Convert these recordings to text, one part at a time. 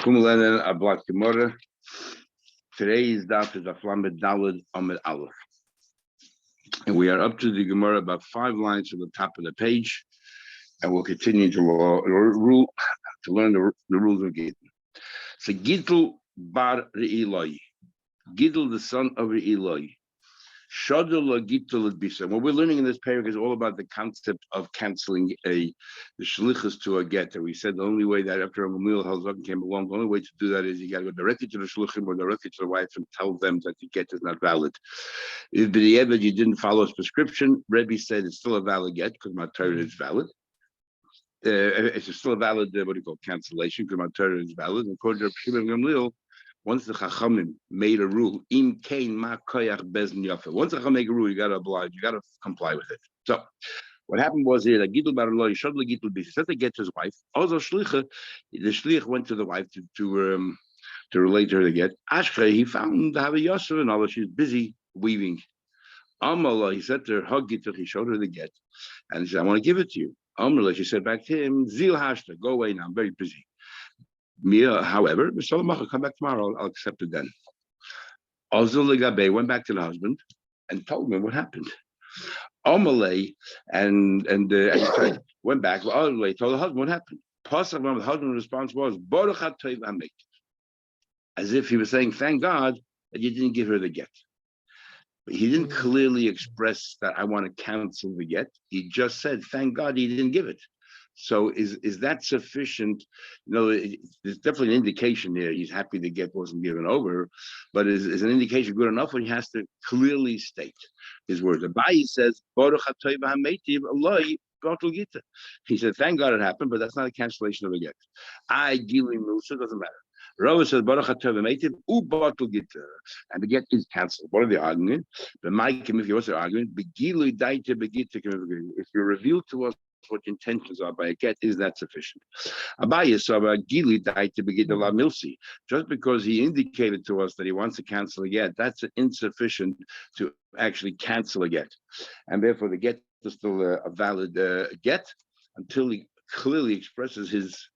Kumulenen Ablat Gemara. Today's daf is Aflamed Dalad Amid Aleph. And we are up to the Gemara about 5 lines from the top of the page. And we'll continue to learn the rules of Gittin. So Gittin bar Re'ilai. Gittin, the son of Re'ilai. Shadul Gittin Bisa. What we're learning in this paragraph is all about the concept of canceling the shlichus to a get. We said the only way that after a Gamliel Halzak came along, the only way to do that is you got to go directly to the shluchim or directly to the wife and tell them that the get is not valid. If the ever you didn't follow his prescription, Rebbe said it's still a valid get because my Torah is valid. It's still a valid cancellation because my Torah is valid. And according to Shimon Gamliel, once the Chachamim made a rule, im kain ma koyach bezn yafa. Once the Chacham make a rule, you got to oblige, you got to comply with it. So, what happened was here that Gittin bar Re'ilai shadul Gittin Bisa. Said to get his wife. Also shlicha, the shlich went to the wife to relate to her to get. Ashkei, he found have a yasser and all. She's busy weaving. Amala, he said to her, hug Gittin. He showed her the get, and he said, I want to give it to you. Amala, she said back to him, zil hashta, go away now. I'm very busy. Mia, however, come back tomorrow. I'll accept it then. Azul Gabe went back to the husband and told him what happened. Omalay and went back. Omalay told the husband what happened. The husband's response was Baruch HaTov Amek, as if he was saying, "Thank God that you didn't give her the get." But he didn't clearly express that I want to cancel the get. He just said, "Thank God he didn't give it." So is that sufficient? There's definitely an indication there. He's happy the get wasn't given over, but is an indication good enough when he has to clearly state his words? Abaye says, Baruch HaTov HaMeitiv Eloi Batul Gita. He said, thank God it happened, but that's not a cancellation of a get. Gili Musa, doesn't matter. Rava says, Baruch HaTov HaMeitiv U Batul Gita. And the get is cancelled. What are they arguing? But Mike, if you're also arguing, Begilu Daita Begita. If you reveal to us what your intentions are by a get, is that sufficient? Abaye saw Gili died to begin the la milsi. Just because he indicated to us that he wants to cancel a get, that's insufficient to actually cancel a get, and therefore the get is still a valid get until he clearly expresses his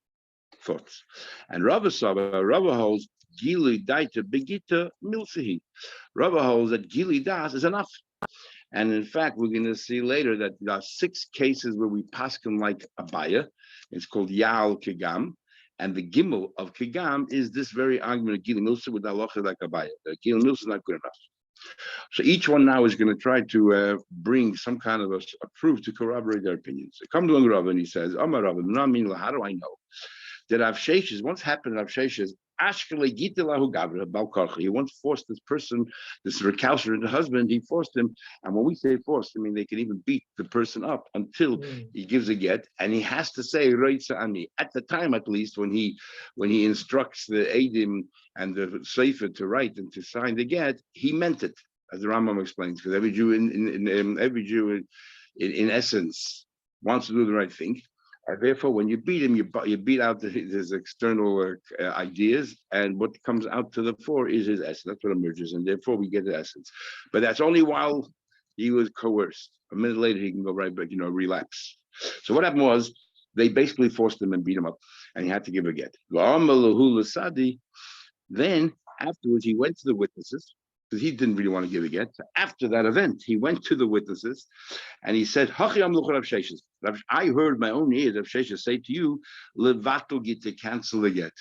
thoughts. And Rava holds Gili died to begita milsi. Rava holds that Gili das is enough. And in fact, we're going to see later that there are 6 cases where we paskin like Abaya. It's called Yal Kigam. And the Gimel of Kigam is this very argument of Gili Milsa with Halacha like Abaya. Gili Milsa is not good enough. So each one now is going to try to bring some kind of a proof to corroborate their opinions. So come to Rav and he says, Amar Rav, how do I know that Rav Sheshes, once happened Rav Sheshes, he once forced this person, this recalcitrant husband, he forced him. And when we say forced, I mean they can even beat the person up until he gives a get, and he has to say Reitza Ani. At the time, at least, when he instructs the Eidim and the Sefer to write and to sign the get, he meant it, as the Rambam explains, because every Jew in essence wants to do the right thing. Therefore, when you beat him, you beat out his external ideas, and what comes out to the fore is his essence. That's what emerges, and therefore we get the essence. But that's only while he was coerced. A minute later, he can go right back, relapse. So what happened was they basically forced him and beat him up, and he had to give a get. Then afterwards, he went to the witnesses, because he didn't really want to give a get. So after that event, he went to the witnesses and he said, I heard my own ears of Sheshes say to you, Levatul get to cancel the get.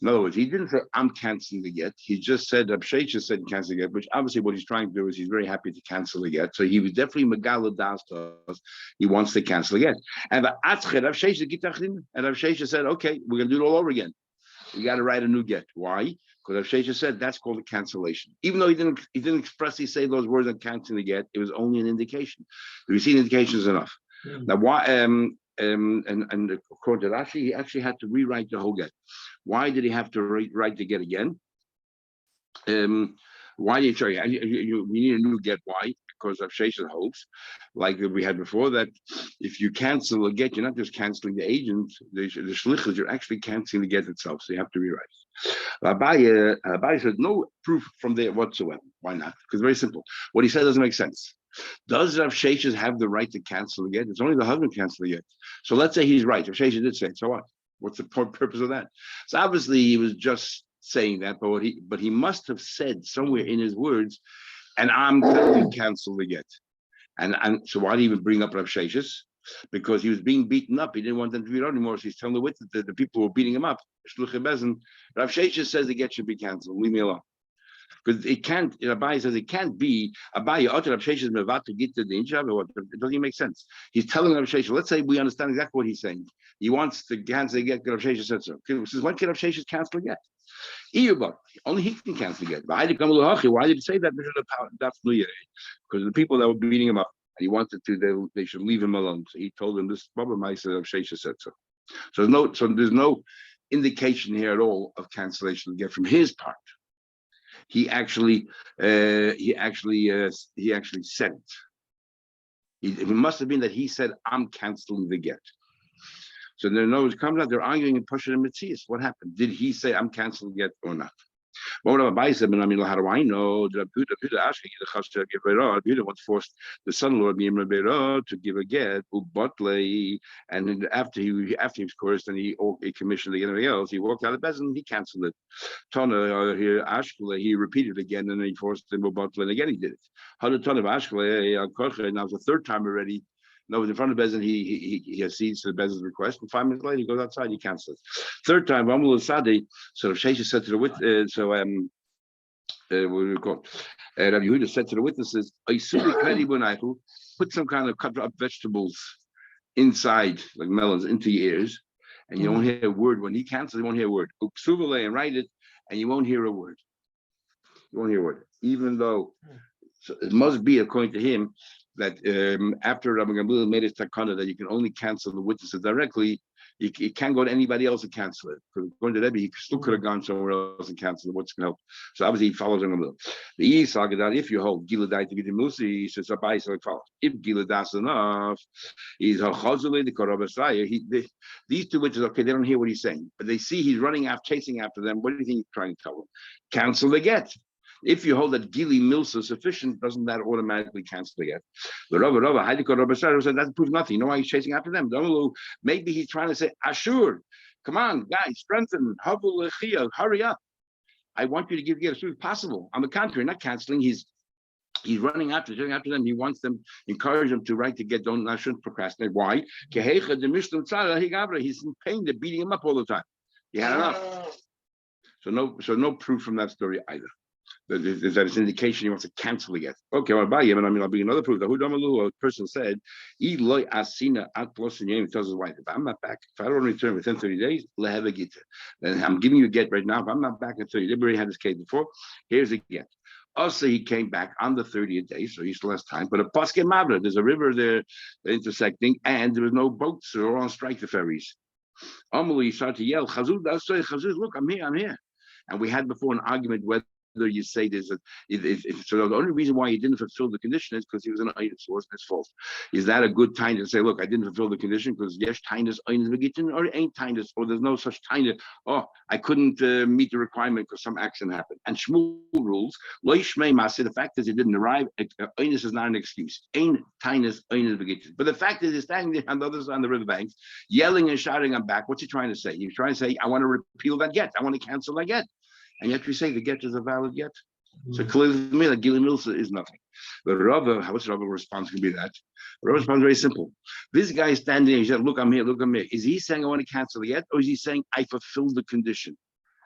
In other words, he didn't say, I'm canceling the get. He just said, Rav Sheshes said cancel the get, which obviously what he's trying to do is he's very happy to cancel the get. So he was definitely Megala Das to us. He wants to cancel the get. And Rav Sheshes said, okay, we're going to do it all over again. We got to write a new get. Why? Because Rav Sheshes said that's called a cancellation. Even though he didn't expressly say those words on canceling the get, it was only an indication. We've seen indications enough. Now, why? And according to Rashi, he actually had to rewrite the whole get. Why did he have to write the get again? Why did we need a new get? Why? Because Rav Sheshes holds, like we had before, that if you cancel a get, you're not just canceling the agent, the shlichus, you're actually canceling the get itself. So you have to rewrite. Abaye said no proof from there whatsoever. Why not? Because very simple. What he said doesn't make sense. Does Rav Sheshes have the right to cancel the get? It's only the husband cancel the get. So let's say he's right. Rav Sheshes did say it. So what? What's the purpose of that? So obviously he was just saying that, but he must have said somewhere in his words, and I'm going to cancel the get. And so why did he even bring up Rav Sheshes? Because he was being beaten up. He didn't want them to be around anymore. So he's telling the witness that the people who were beating him up, Shluchei Bezin, Rav Sheshes says the get should be canceled. Leave me alone. Because it can't, Abai says it can't be Abai Otter Rav Sheshes Mevat to get to the Inshab. It doesn't even make sense. He's telling Rav Sheshes, let's say we understand exactly what he's saying. He wants to cancel the get, Rav Sheshes said so. Says, when can Rav Sheshes cancel the get? Only he can cancel the get. Why did he say that? Because the people that were beating him up, and he wanted to, they should leave him alone. So he told them this problem. I said, Shesha said so. So there's no indication here at all of cancellation of the get from his part. He actually said it. It must have been that he said, "I'm canceling the get." So there knows comes out. They're arguing and pushing him at Matthias. What happened? Did he say, "I'm canceling the get" or not? What Abai said, how do I know? Abuda once forced the son-in-law to give a get, and after he was coerced and he commissioned anything else, he walked out of Bezin, he canceled it. Tana here Ashkele, he repeated again, and then he forced him and again he did it. How did Tana of Ashkele? Now it's the third time already. No, in front of Bezin, he accedes to the Bezin's request, and 5 minutes later he goes outside, he cancels it. Third time, Amul Sadi. So Shesha said to the witness, what do we call? Rabbi Yehuda said to the witnesses, put some kind of cut up vegetables inside, like melons, into your ears, and you won't hear a word. When he cancels, you won't hear a word. And write it, and you won't hear a word. You won't hear a word, even though. So it must be, according to him, that after Rabbi Gamliel made his takana that you can only cancel the witnesses directly, you can't go to anybody else and cancel it. Because going to Rebbe, he still could have gone somewhere else and canceled it. What's going to help? So obviously he follows Rabbi Gamliel. The Yisagadan, if you hold Giladai to get him Musi, he says Abai, so it follows. If Giladas enough, he's a Chazule, the Korabasaya. These two witnesses, okay, they don't hear what he's saying, but they see he's chasing after them. What do you think he's trying to tell them? Cancel the get. If you hold that Gili Milsa sufficient, doesn't that automatically cancel the get? The Rabba said that proves nothing. You know why he's chasing after them? Maybe he's trying to say, Ashur, come on, guys, strengthen, hurry up. I want you to give get as soon as possible. On the contrary, not canceling, he's running after them. He wants them, encourage them to write to get, shouldn't procrastinate. Why? He's in pain, they're beating him up all the time. He had enough. So no proof from that story either. That it's an indication he wants to cancel the get. Okay, I'll buy him, and I'll bring another proof. A person said, he tells his wife, if I'm not back, if I don't return within 30 days, then I'm giving you a get right now. If I'm not back in 30 days, we already had this case before, here's a get. Also, he came back on the 30th day, so he still has time. But a Paske Mavra, there's a river there intersecting, and there was no boats, so they're on strike, the ferries. Amelie started to yell, Chazud, look, I'm here. And we had before an argument whether you say there's so the only reason why he didn't fulfill the condition is because he was an item, so it wasn't his fault. Is that a good time to say, look, I didn't fulfill the condition because yes, tinus eines begitten, or ain't tinus, or there's no such tinus, I couldn't meet the requirement because some accident happened. And Shmuel rules, lo yishmei maseh, the fact is he didn't arrive, eines is not an excuse. Ain't tinus eines begitten. But the fact is he's standing there on the other side of the riverbanks, yelling and shouting, I'm back. What's he trying to say? He's trying to say, I want to repeal that get. I want to cancel that get. And yet we say the get is a valid get. So clearly to me, like Gili Milsa is nothing. But what's Rabba's response going to be that? Rabba's response is very simple. This guy is standing there, he said, look, I'm here. Is he saying I want to cancel the get? Or is he saying I fulfilled the condition?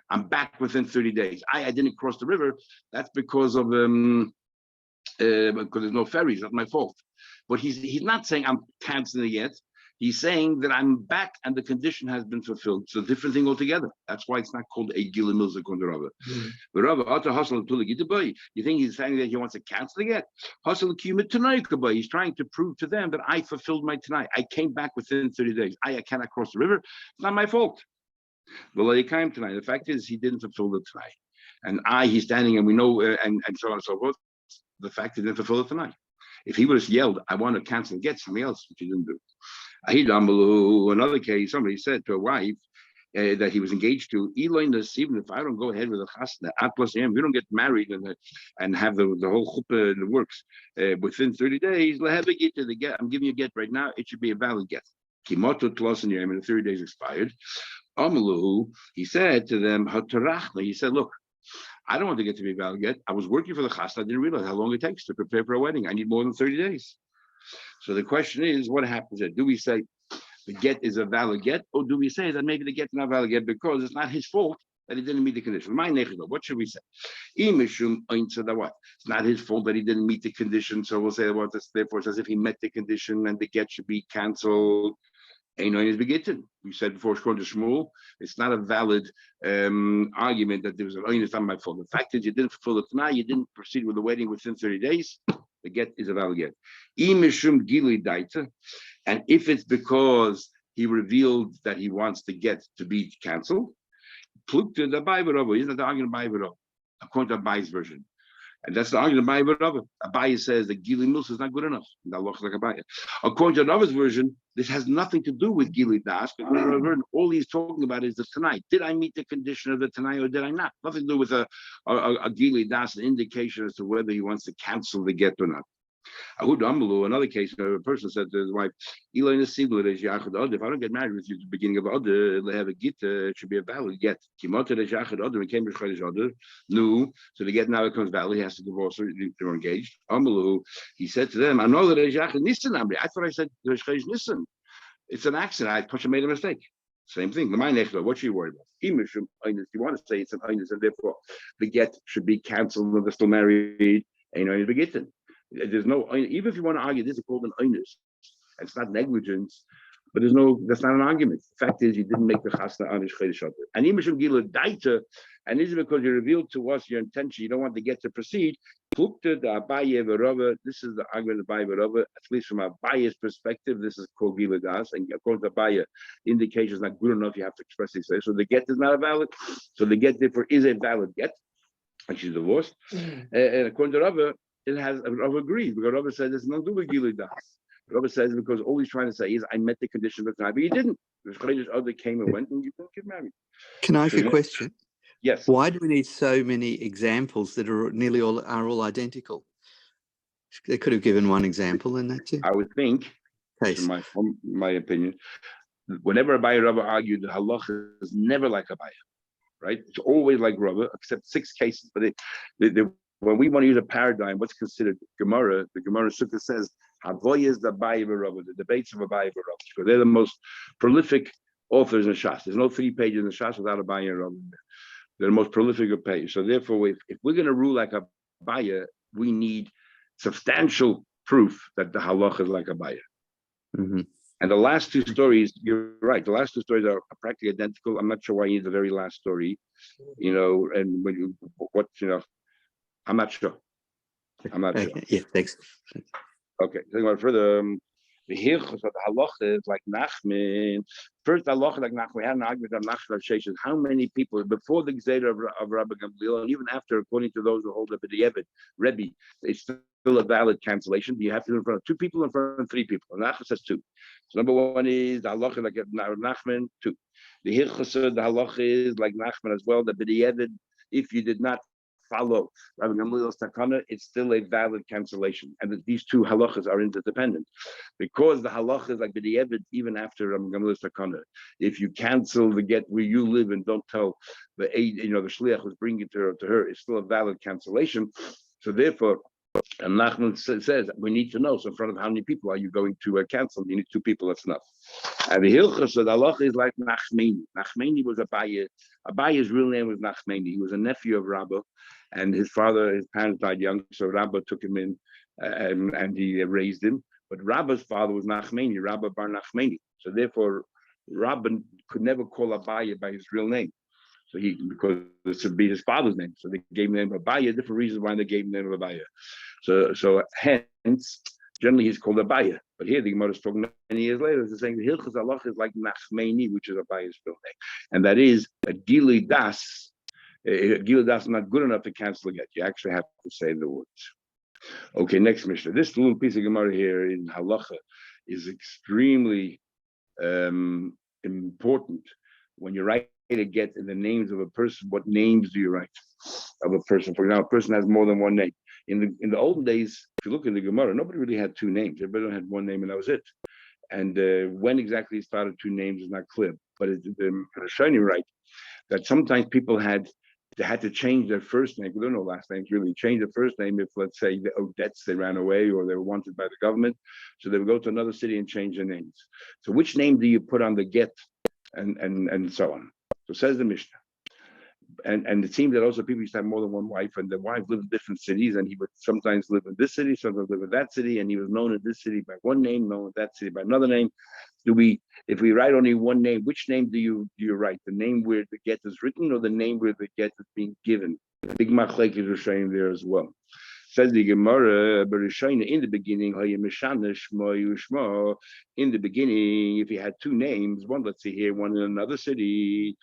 I'm back within 30 days. I didn't cross the river. That's because of because there's no ferries. That's my fault. But he's not saying I'm canceling the get. He's saying that I'm back and the condition has been fulfilled. It's a different thing altogether. That's why it's not called a Gili Milsa according to Rabba. But Rabba, you think he's saying that he wants to cancel it? He's trying to prove to them that I fulfilled my tonight. I came back within 30 days. I cannot cross the river. It's not my fault. Tonight. The fact is he didn't fulfill it tonight. And he's standing and we know, and so on and so forth. The fact he didn't fulfill it tonight. If he would have yelled, I want to cancel and get something else, which he didn't do. Another case, somebody said to a wife that he was engaged to, even if I don't go ahead with a chasna, we don't get married and have the whole chuppah in the works within 30 days, I'm giving you a get right now, it should be a valid get. Kimoto tlos in your and the 30 days expired. Amalu, he said to them, "Hatarachna." He said, "Look, I don't want to get to be valid yet. I was working for the chasna. I didn't realize how long it takes to prepare for a wedding. I need more than 30 days." So the question is, what happens there? Do we say the get is a valid get, or do we say that maybe the get is not valid get because it's not his fault that he didn't meet the condition? What should we say? What? It's not his fault that he didn't meet the condition, so we'll say, well, therefore it's as if he met the condition and the get should be canceled. We said before, according to Shmuel, it's not a valid argument that there was an oin is not my fault. The fact is, you didn't fulfill the Tanai, you didn't proceed with the wedding within 30 days. The get is a valid get. And if it's because he revealed that he wants the get to be canceled, he's not the argument by according to Abai's version. And that's the argument by Abai. Abai says that Gili Milsa is not good enough. According to another version, this has nothing to do with Gili Das. All he's talking about is the Tanai. Did I meet the condition of the Tanai or did I not? Nothing to do with a Gili Das, an indication as to whether he wants to cancel the get or not. Another case, a person said to his wife, if I don't get married with you at the beginning of Adar, they have a get, it should be a valid get. No, so the get now becomes valid, he has to divorce her, they're engaged. He said to them, I know that I thought I said Nisan. It's an accident, I made a mistake. Same thing. What should you worry about? If you want to say it's an einus, and therefore the get should be cancelled if they're still married, there's no, even if you want to argue this is called an einus, it's not negligence, but that's not an argument. The fact is you didn't make the chasna on his chedesh shatter. And even gila daita, and this is because you revealed to us your intention, you don't want to get to proceed. This is the argument of Abaye Verava, at least from Abaye's perspective, this is called gila das, and according to Abaye, indication is not good enough, you have to expressly say. So the get is not a valid, so the get therefore is a valid get, and she's divorced. And according to Rava, it has Rava agrees because Rava says it's not do with Gilui Das. Rava says because all he's trying to say is I met the condition of the time, but you didn't. The other came and went, and you didn't get married. Can I ask you a question? Yes. Why do we need so many examples that are nearly all identical? They could have given one example, and that's it. I would think, in my opinion, whenever Abaye Rava argued, the halacha is never like Abaye, right? It's always like Rava, except 6 cases, but when we want to use a paradigm, what's considered Gemara, the Gemara Sukkah says, Havoy is the Abaye Rava, the debates of Abaye Rava, because they're the most prolific authors in Shas. There's no 3 pages in the Shas without Abaye Rava. They're the most prolific of pages. So therefore, if we're going to rule like Abaye, we need substantial proof that the halacha is like Abaye. Mm-hmm. And the last 2 stories, you're right, the last 2 stories are practically identical. I'm not sure why you need the very last story, and when I'm not sure. Sure. Yeah, thanks. Okay, talking about further, the hilchos of the halacha is like Nachman. First, the halacha like Nachman. We had an argument on Nachman of Sheshes. How many people before the Gzeda of Rabbi Gamliel, and even after, according to those who hold up at the Yevid, Rebbe, it's still a valid cancellation. You have to do it in front of 2 people, in front of 3 people. And Nachman says 2. So number 1 is the halacha like Nachman 2. The hilchos of the halacha is like Nachman as well. The Yevid, if you did not follow Rabbi Gamliel's takana, it's still a valid cancellation, and these 2 halachas are interdependent, because the halacha is like b'di'evid even after Rabbi Gamliel's takana. If you cancel the get where you live and don't tell the shliach was bringing it to her, it's still a valid cancellation. So therefore, and Nachman says we need to know. So in front of how many people are you going to cancel? You need 2 people. That's enough. And the hilchos of the halacha is like Nachmani. Nachmani was Abaye. Abaye's real name was Nachmani. He was a nephew of Rabba, and his parents died young, so Rabba took him in and he raised him. But Rabba's father was Nachmani, Rabba bar Nachmani. So therefore, Rabba could never call Abaye by his real name. So because this would be his father's name. So they gave him the name of Abaye, different reasons why they gave him the name of Abaye. So hence, generally he's called Abaye. But here the Gemara is talking many years later, it's saying the Hilchos Halach is like Nachmani, which is Abaye's real name. And that is a Gilui Das. Gilui Das is not good enough to cancel a get. You actually have to say the words. Okay, next Mishnah. This little piece of Gemara here in Halacha is extremely important when you write a get in the names of a person. What names do you write of a person? For example, a person has more than 1 name. In the olden days, if you look in the Gemara, nobody really had 2 names. Everybody had 1 name and that was it. And when exactly he started 2 names is not clear. but the Rishonim right that sometimes people they had to change their first name. We don't know last names really. Change their first name if, let's say, they owed debts, they ran away, or they were wanted by the government. So they would go to another city and change their names. So which name do you put on the get, and so on? So says the Mishnah. And it seems that also people used to have more than one wife, and the wife lived in different cities, and he would sometimes live in this city, sometimes live in that city, and he was known in this city by one name, known in that city by another name. If we write only one name, which name do you write? The name where the get is written, or the name where the get is being given? Big machlek is showing there as well. Says the Gemara, in the beginning, in the beginning, if he had two names, one, let's see here, one in another city,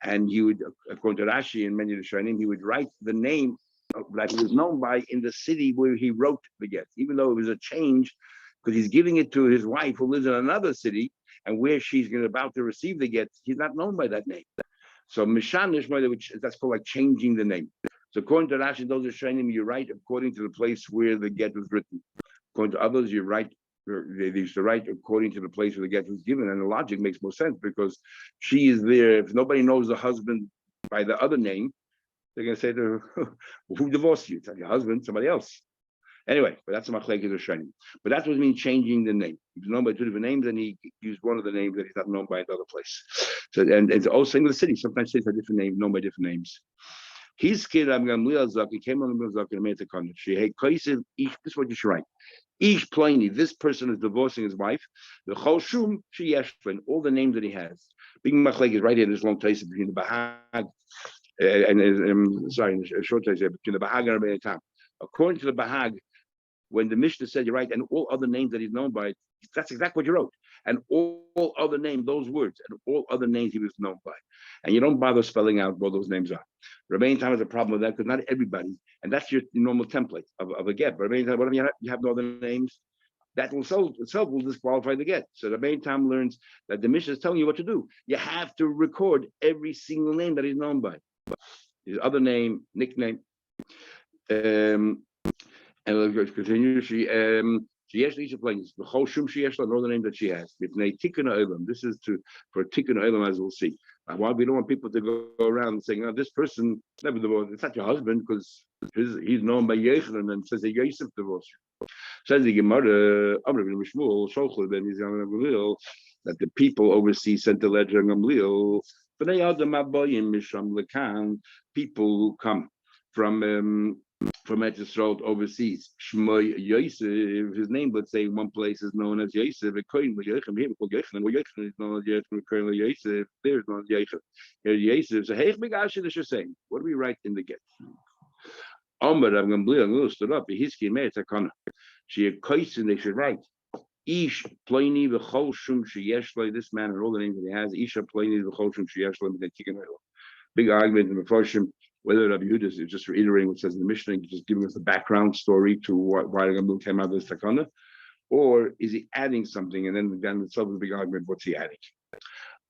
and he would, according to Rashi and many of the Rishonim, he would write the name that he was known by in the city where he wrote the get, even though it was a change, because he's giving it to his wife who lives in another city, and where she's about to receive the get, he's not known by that name. So Mishanish, which that's called like changing the name. So according to Rashi, those are Rishonim, you write according to the place where the get was written. According to others, you write. They used to write according to the place where the get was given, and the logic makes more sense because she is there. If nobody knows the husband by the other name, they're going to say to her, "Who divorced you? It's not your husband, somebody else." Anyway, but that's a machlekes of Rishonim. But that's what I mean changing the name. He was known by two different names, and he used one of the names that he's not known by another place. So and it's also in the city. Sometimes cities have different names, known by different names. His kid, he came on the Milzak and made the comment. This is what you should write. Each Pliny, this person is divorcing his wife. The Choshum, she Yeshvin, all the names that he has. Big Machlek is right here in this long place between the Bahag and a short place here between the Bahag and Rabbi Tam. According to the Bahag, when the Mishnah said you're right, and all other names that he's known by, that's exactly what you wrote. And all other names, those words, and all other names he was known by. And you don't bother spelling out what those names are. Rabbi Tam has a problem with that because not everybody, and that's your normal template of a get. But Rabbi Tam, whatever you have no other names, that will itself will disqualify the get. So Rabbi Tam learns that the Mishnah is telling you what to do. You have to record every single name that he's known by. His other name, nickname. And let's continue. She has each planes. The whole shum she has another name that she has. This is for tikkun olam, as we'll see. Why we don't want people to go around saying, "Oh, this person never divorced. It's not your husband because he's known by Yechon and says that Yosef divorced." Says the Gemara, that the people overseas sent the letter and Gamliel. People who come from Eretz Yisrael overseas. Shmoy Yosef, his name, let's say, one place is known as Yosef. Here we call Yechon, where Yechon is known as Yosef. There is known as Yechon. Here Yosef. So, hey, big Asher, this you're saying. What do we write in the get? Amar Rav Gamliel stood up. Hiski made a corner. She a koisin. They should write. Ish Pliny v'chol shum sheyeshloi. This man and all the names that he has. Isha Pliny v'chol shum sheyeshloi. Big argument in the Farshim. Whether Rabbi Yehuda is just reiterating what says in the Mishnah, just giving us a background story to why Gamliel came out of this takana, or is he adding something? And then itself is a big argument. What's he adding?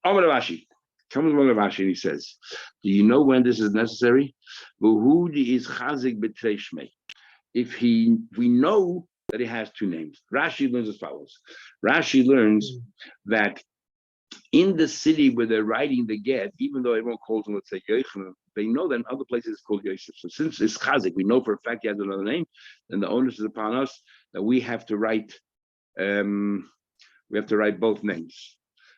Amar Ravashi comes from Ravashi and he says, "Do you know when this is necessary? Is chazik b'treshmei. If we know that he has two names. Rashi learns as follows. Rashi learns that in the city where they're writing the get, even though everyone calls him, let's say, Yochanan, they know that in other places it's called Yosef. So since it's Chazik, we know for a fact he has another name, then the onus is upon us that we have to write both names.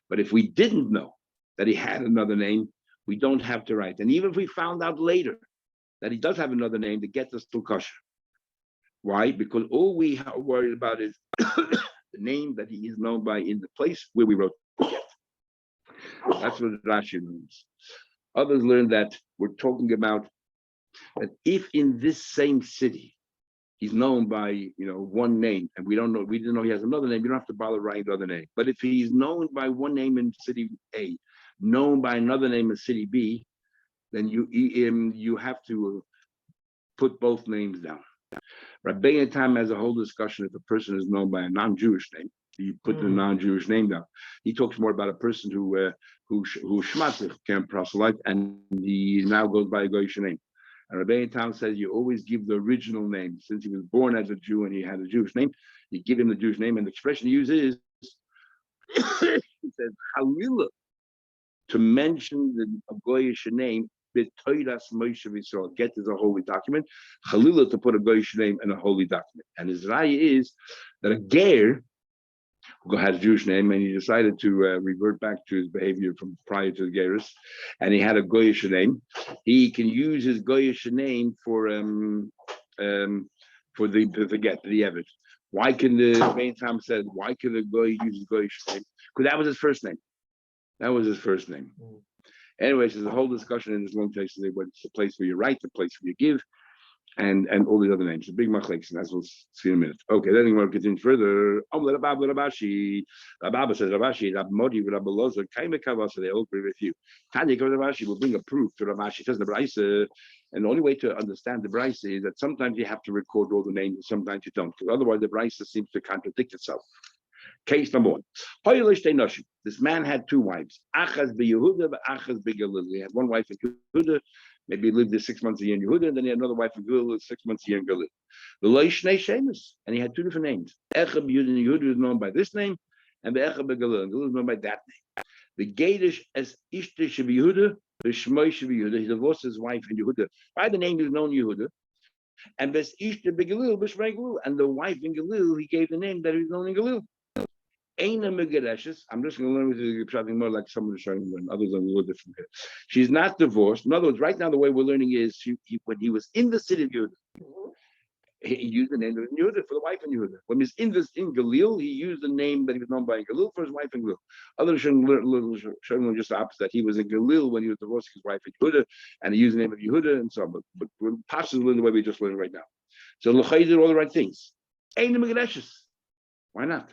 But if we didn't know that he had another name, we don't have to write. And even if we found out later that he does have another name, the get is still kosher. Why? Because all we are worried about is the name that he is known by in the place where we wrote the get. That's what Rashi learns. Others learn that we're talking about that if in this same city he's known by one name, and we didn't know he has another name, you don't have to bother writing the other name. But if he's known by one name in city A, known by another name in city B, then you have to put both names down. Rabbi Tam has a whole discussion if a person is known by a non-Jewish name. You put the non-Jewish name down. He talks more about a person who shmatzich can proselyte, and he now goes by a Goyish name. And Rabbi Tam says you always give the original name. Since he was born as a Jew and he had a Jewish name, you give him the Jewish name. And the expression he uses is, he says, Halila. to mention the Goyish name. B'toiras Moshe Yisrael. Get is a holy document. Chalila to put a Goyish name in a holy document. And his raya is that a ger who had a Jewish name and he decided to revert back to his behavior from prior to the gerus, and he had a Goyish name. He can use his Goyish name for the get the Evid. Why can the main time said why can the Goy use his Goyish name? Because that was his first name. That was his first name. Anyways, there's a whole discussion in this long text today whether it's the place where you write, the place where you give, and all these other names. The big machlekes, and as we'll see in a minute. Okay, then we'll continue further. Rabashi says Rabashi, Rab Modi, Rab Lozer, Kaimekavasa, they all agree with you. Tanya Rabashi will bring a proof to Rabashi. Says the Braisa, and the only way to understand the Braisa is that sometimes you have to record all the names, and sometimes you don't, because otherwise the Braisa seems to contradict itself. Case number one. This man had two wives. Achaz be Yehuda, but Achaz be Galil. He had one wife in Yehuda. Maybe he lived there 6 months a year in Yehuda, and then he had another wife in Galil, 6 months a year in Galil. The Loishnei Shemus, and he had two different names. Echad be Yehuda is known by this name, and the Echad be Galil, and Galil is known by that name. The Gedish as Ishte should be Yehuda, the Shmoi should be Yehuda. He divorced his wife in Yehuda. By the name he was known Yehuda. And Bes Ishte be Galil, Beshmei Galil, and the wife in Galil, he gave the name that he was known in Galil. I'm just going to learn with you something more like someone is trying to learn. Others are a little different here. She's not divorced. In other words, right now the way we're learning is when he was in the city of Yehuda, he used the name of Yehuda for the wife in Yehuda. When he was in Galil, he used the name that he was known by in Galil for his wife in Galil. Others should learn just the opposite. He was in Galil when he was divorcing his wife in Yehuda, and he used the name of Yehuda and so on. But Pashas learn the way we just learned right now. So L'chai did all the right things. Why not?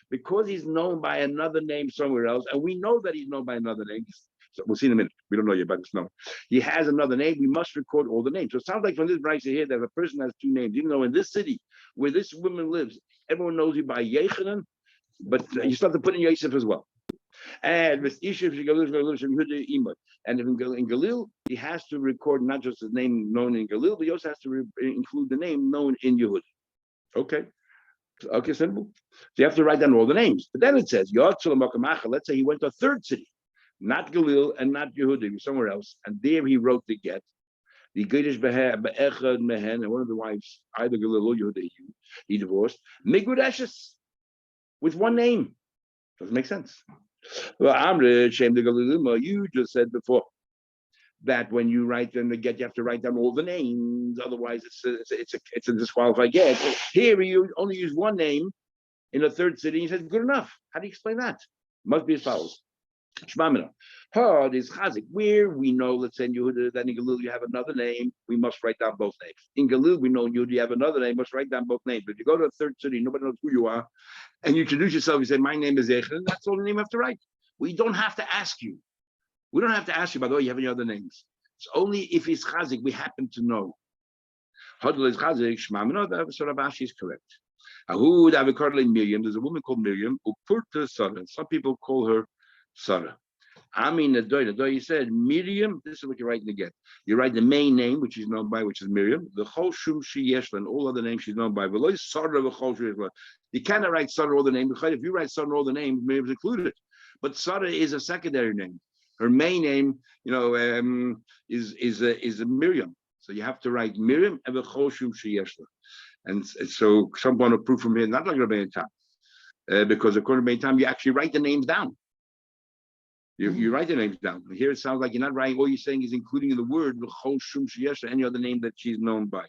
Because he's known by another name somewhere else, and we know that he's known by another name. So we'll see in a minute. We don't know yet, but it's known. He has another name. We must record all the names. So it sounds like from this brayso here that if a person has two names, even though in this city where this woman lives, everyone knows you by Yechanan, but you still have to put in Yosef as well. And with Isha, and if in Galil, he has to record not just his name known in Galil, but he also has to include the name known in Yehuda. Okay, simple. So you have to write down all the names. But then it says, let's say he went to a third city, not Galil and not Yehuda, he was somewhere else, and there he wrote the get. The Gedish Be'echad Mehen, and one of the wives, either Galil or Yehuda, he divorced. Migudeshes, with one name. Doesn't make sense. Well, Amrit, Shem the Galilima, you just said before that when you write them the get, you have to write down all the names. Otherwise, it's a disqualified get. Here, you only use one name in a third city. He said, good enough. How do you explain that? Must be as follows. Shmamina. Is Chazik. Where we know, let's say in Yehuda, that in Galil you have another name, we must write down both names. In Galil, we know in Yehuda you have another name, must write down both names. But if you go to a third city, nobody knows who you are, and you introduce yourself, you say, my name is Echad, that's all the name you have to write. We don't have to ask you. We don't have to ask you, by the way, you have any other names. It's only if he's Chazik, we happen to know. Hodl is Chazik, Shmamina, so Rabashi is correct. There's a woman called Miriam, Upurta Sarah. Some people call her Sarah. I mean, the you said Miriam. This is what you're writing again. You write the main name, which she's known by, which is Miriam. The Chol Shum Shi Yeshla, all other names she's known by. You cannot write Sarah all the names. If you write Sarah all the names, Miriam's included. But Sarah is a secondary name. Her main name, is Miriam. So you have to write Miriam and the Chol Shum Shi Yeshla. And so someone will prove from here, not like Rabbeinu Tam, because according to Rabbeinu Tam, you actually write the names down. You write the names down. Here it sounds like you're not writing. All you're saying is including in the word L'chol Shum Sheyesha, any other name that she's known by.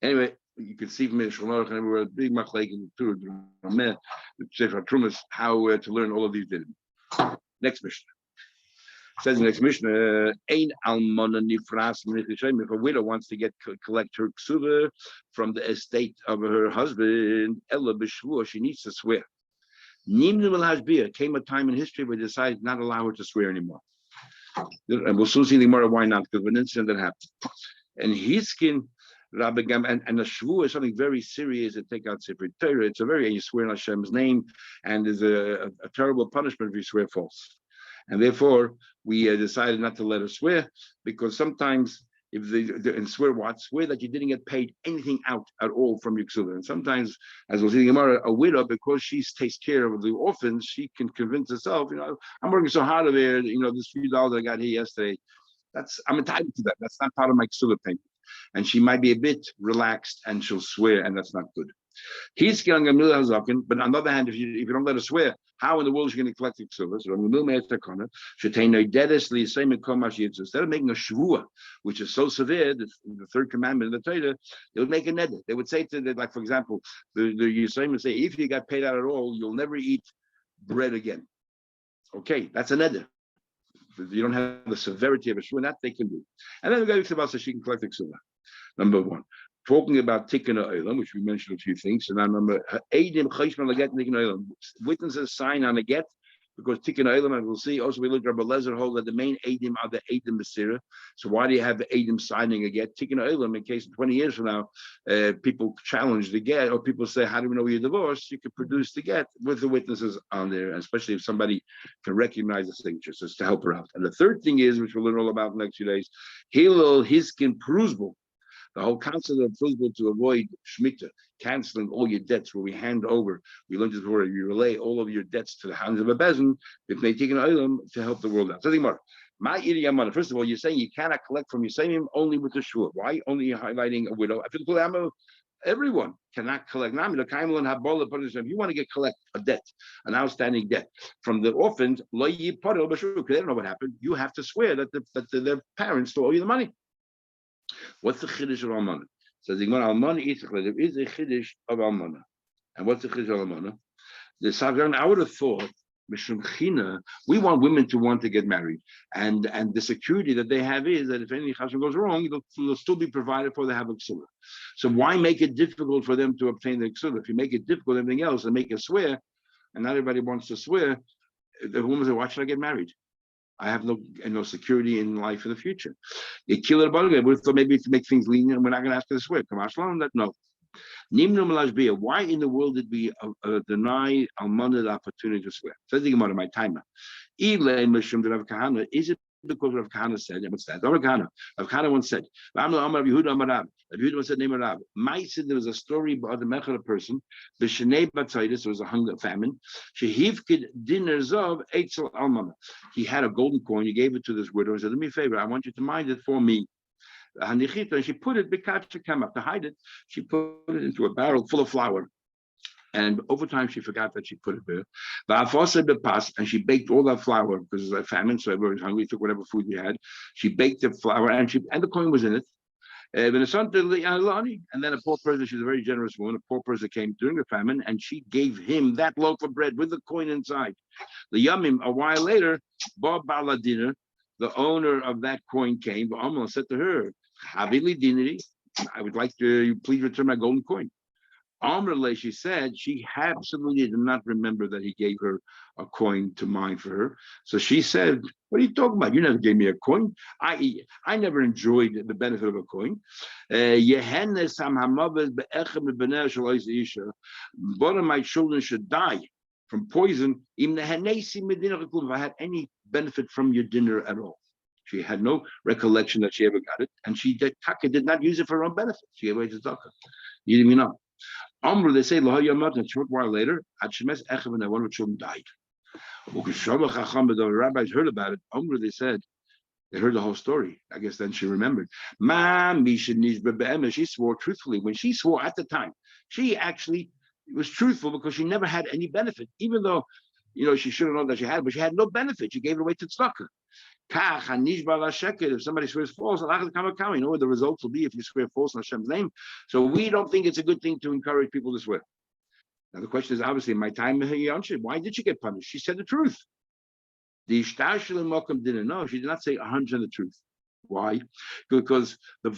Anyway, you can see from the Shulchan and we're a big machlek in the Sefer Trumas how to learn all of these dinim. Next Mishnah. Says the next Mishnah, Ein almana nifras minichishayim. If a widow wants to collect her ksuva from the estate of her husband, ella b'shvua, she needs to swear. Came a time in history where they decided not to allow her to swear anymore. And we'll soon see the more why not, because of an incident that happened. And his skin, and a shvu is something very serious to take out Sefer Torah. It's and you swear in Hashem's name, and there's a terrible punishment if you swear false. And therefore, we decided not to let her swear, because sometimes if and swear what? Swear that you didn't get paid anything out at all from your ksuba. And sometimes, as we'll see in Gemara, a widow, because she takes care of the orphans, she can convince herself, I'm working so hard over here, this few dollars I got here yesterday, I'm entitled to that. That's not part of my ksuba payment. And she might be a bit relaxed and she'll swear, and that's not good. He's killing a milah hazaken, but on the other hand, if you don't let her swear, how in the world is she going to collect the ksuba? So instead of making a shvua, which is so severe, the third commandment of the Torah, they would make a neder. They would say to them, like for example, the Yisraelim would say, if you got paid out at all, you'll never eat bread again. Okay, that's a neder. You don't have the severity of a shvua, that they can do. And then the guy says so she can collect the ksuba. Number one. Talking about tikkun ha'olam, which we mentioned a few things. So now number eidim chayshman laget tikkun ha'olam. Witnesses sign on a get, because tikkun ha'olam, and we'll see. Also, we looked at Rabbi Lezer hold that the main eidim are the eidim Masira. So why do you have the eidim signing a get? Tikkun ha'olam, in case 20 years from now, people challenge the get, or people say, "How do we know you're divorced?" You can produce the get with the witnesses on there, and especially if somebody can recognize the signatures, so it's to help her out. And the third thing is, which we'll learn all about in the next few days, Hillel Hiskin Prusbul. The whole concept of principle to avoid Shemitah, canceling all your debts, where we hand over, we learned this before, you relay all of your debts to the hands of a bezin, if they take an item to help the world out. So more. First of all, you're saying you cannot collect from Yisraelim only with the shul. Why? Only you're highlighting a widow. I feel everyone cannot collect. If you want to collect a debt, an outstanding debt from the orphans, they don't know what happened. You have to swear that their parents still owe you the money. What's the chiddush of almana? Says the Gemara, almana there is a chiddush of almana. And what's the chiddush of almana? The Savran, I would have thought, we want women to want to get married, and the security that they have is that if anything goes wrong, they'll still be provided for. They have a ksula. So why make it difficult for them to obtain the ksula? If you make it difficult, everything else, and make it swear, and not everybody wants to swear, the woman says, "Why should I get married? I have no security in life in the future." They kill it about it. So maybe to make things lenient, we're not going to ask her to swear. That no. Why in the world did we deny Almana the opportunity to swear? Says the Gemara, my timer. Is it because Rav Kahana said, what's that? Rav Kahana once said, Rav Yehuda once said, name of Rav. There was a story about the Mechara person, the Shnei Batzaitis, there was a hunger famine. Shehivkid dinner zov eitzel almana. He had a golden coin, he gave it to this widow. He said, do me a favor, I want you to mind it for me. And she put it, to hide it, she put it into a barrel full of flour. And over time, she forgot that she put it there. And she baked all that flour because it was a famine, so everybody was hungry, took whatever food we had. She baked the flour, and the coin was in it. And then a poor person, she's a very generous woman, a poor person came during the famine, and she gave him that loaf of bread with the coin inside. The Yamim, a while later, Bob Baladina, the owner of that coin, came, and said to her, Havili dinari, I would like to please return my golden coin. Amrle, she said, she absolutely did not remember that he gave her a coin to mine for her. So she said, what are you talking about? You never gave me a coin. I never enjoyed the benefit of a coin. Both of my children should die from poison if I had any benefit from your dinner at all. She had no recollection that she ever got it, and she did not use it for her own benefit. She gave away to Taka. You didn't even know. They say, a short while later, one of the children died. The rabbis heard about it. They said, they heard the whole story. I guess then she remembered. She swore truthfully. When she swore at the time, she actually was truthful because she never had any benefit, even though, she should have known that she had, but she had no benefit. She gave it away to tzedakah. If somebody swears false, you know what the results will be if you swear false in Hashem's name. So we don't think it's a good thing to encourage people to swear. Now the question is, obviously, in my time, why did she get punished? She said the truth. The didn't know. She did not say 100% the truth. Why? Because the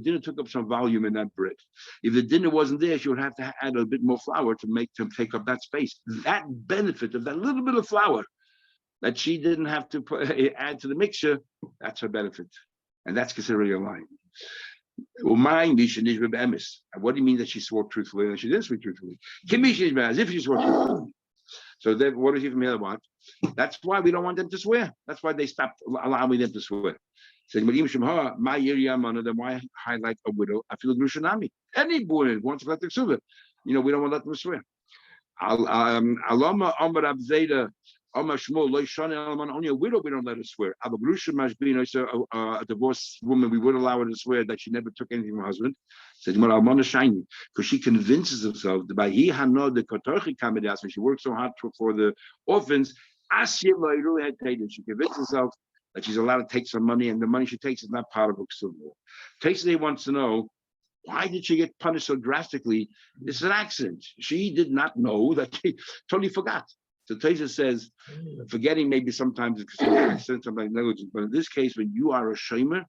dinner took up some volume in that bread. If the dinner wasn't there, she would have to add a bit more flour to take up that space. That benefit of that little bit of flour that she didn't have to add to the mixture, that's her benefit. And that's considered a lie. And what do you mean that she swore truthfully? And she didn't swear truthfully. As if she swore truthfully. So then what is he from here about? That's why we don't want them to swear. That's why they stopped allowing them to swear. Says, then why highlight a widow? I feel grushanami. Any boy wants to let the ksuva. We don't want to let them swear. Alama Amar Abzeda Amar Shmuel Lo Shana Alman. Only a widow we don't let her swear. Abu Grusha Mashbin, a divorced woman, we would allow her to swear that she never took anything from her husband. Says Mar Almana Shiny, because she convinces herself that by he hano the Kotorchi Kamidas, when she works so hard for the orphans, Asya Loiru had taken. She convinces herself that she's allowed to take some money, and the money she takes is not part of Ksuva. Tasey wants to know, why did she get punished so drastically? It's an accident. She did not know that she totally forgot. So Taisa says, forgetting maybe sometimes it's an accident, sometimes negligence. But in this case, when you are a shamer,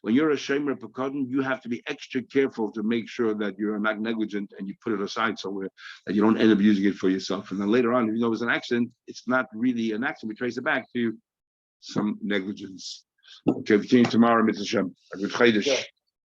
when you're a shamer of Pekadon, you have to be extra careful to make sure that you're not negligent and you put it aside somewhere, that you don't end up using it for yourself. And then later on, if you know it was an accident, it's not really an accident. We trace it back to some negligence. Okay, we continue tomorrow, Mr. Shem.